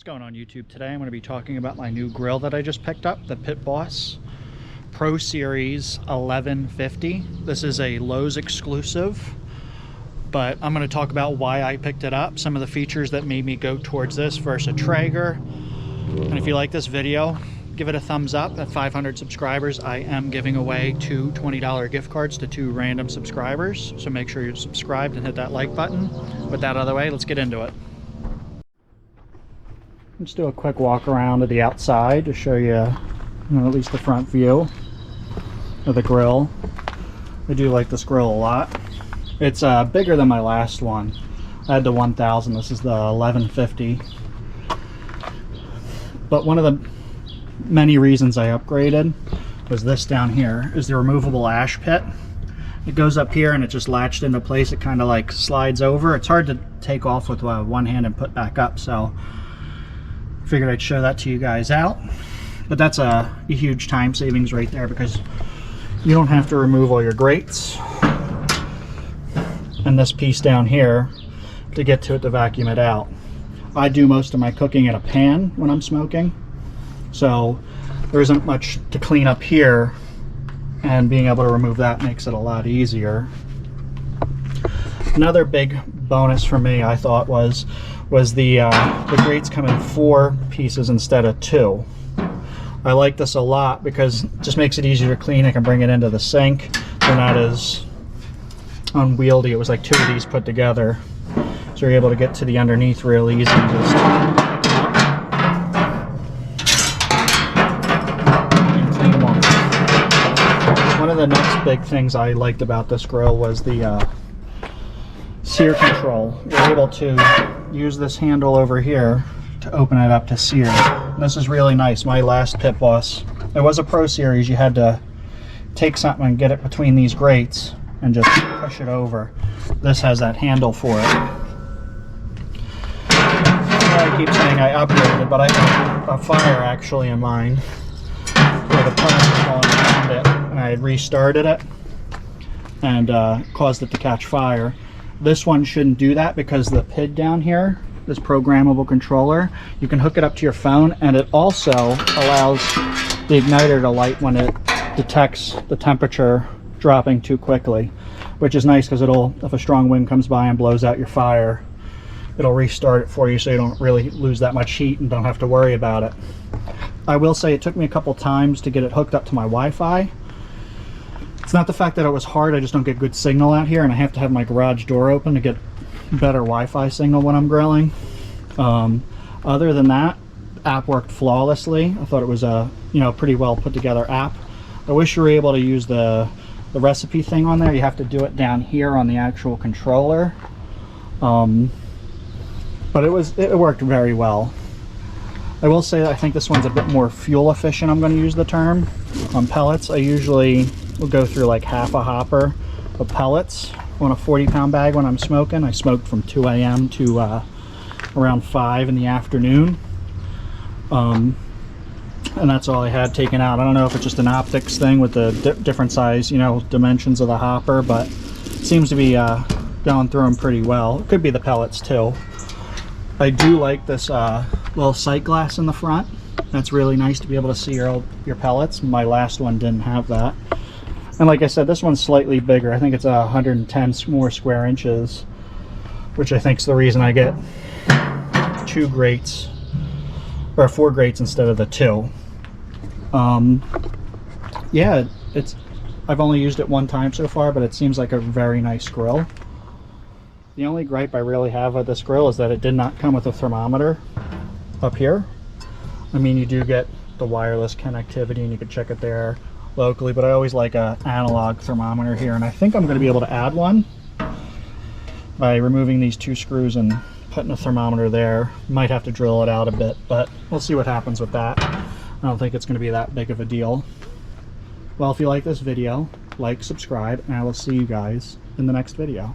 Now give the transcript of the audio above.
What's going on YouTube? Today I'm going to be talking about my new grill that I just picked up, the Pit Boss Pro Series 1150. This is a Lowe's exclusive, but I'm going to talk about why I picked it up, some of the features that made me go towards this versus a Traeger. And if you like this video, give it a thumbs up. At 500 subscribers, I am giving away two $20 gift cards to two random subscribers, so make sure you're subscribed and hit that like button. With that out of the way, let's get into it. Let's do a quick walk around to the outside to show you, at least the front view of the grill. I do like this grill a lot. It's bigger than my last one. I had the 1000. This is the 1150. But one of the many reasons I upgraded was this down here is the removable ash pit. It goes up here and it just latched into place. It kind of like slides over. It's hard to take off with one hand and put back up, so figured I'd show that to you guys out. But that's a huge time savings right there, because you don't have to remove all your grates and this piece down here to get to it to vacuum it out. I do most of my cooking in a pan when I'm smoking, so there isn't much to clean up here, and being able to remove that makes it a lot easier. Another big bonus for me, I thought, was the grates come in 4 pieces instead of 2. I like this a lot because it just makes it easier to clean. I can bring it into the sink. They're not as unwieldy. It was like 2 of these put together, so you're able to get to the underneath real easy. Just clean them off. One of the next big things I liked about this grill was the sear control. You're able to use this handle over here to open it up to sear. And this is really nice. My last Pit Boss, it was a Pro Series. You had to take something and get it between these grates and just push it over. This has that handle for it. I keep saying I upgraded, but I had a fire actually in mine where the current was going around it, and I had restarted it and caused it to catch fire. This one shouldn't do that because the PID down here, this programmable controller, you can hook it up to your phone, and it also allows the igniter to light when it detects the temperature dropping too quickly, which is nice because if a strong wind comes by and blows out your fire, it'll restart it for you so you don't really lose that much heat and don't have to worry about it. I will say it took me a couple times to get it hooked up to my Wi-Fi. It's not the fact that it was hard, I just don't get good signal out here, and I have to have my garage door open to get better Wi-Fi signal when I'm grilling. Other than that, the app worked flawlessly. I thought it was a pretty well put together app. I wish you were able to use the recipe thing on there. You have to do it down here on the actual controller. But it worked very well. I will say that I think this one's a bit more fuel efficient, I'm going to use the term. On pellets, I usually will go through like half a hopper of pellets on a 40-pound bag when I'm smoking. I smoked from 2 a.m. to around 5 in the afternoon. And that's all I had taken out. I don't know if it's just an optics thing with the different size, dimensions of the hopper, but it seems to be going through them pretty well. It could be the pellets too. I do like this little sight glass in the front. That's really nice to be able to see your pellets. My last one didn't have that. And like I said, this one's slightly bigger. I think it's 110 more square inches, which I think is the reason I get 2 grates, or 4 grates instead of the 2. Yeah, I've only used it one time so far, but it seems like a very nice grill. The only gripe I really have with this grill is that it did not come with a thermometer up here. I mean, you do get the wireless connectivity and you can check it there locally, but I always like an analog thermometer here, and I think I'm going to be able to add one by removing these 2 screws and putting a thermometer there. Might have to drill it out a bit, but we'll see what happens with that. I don't think it's going to be that big of a deal. Well, if you like this video, like, subscribe, and I will see you guys in the next video.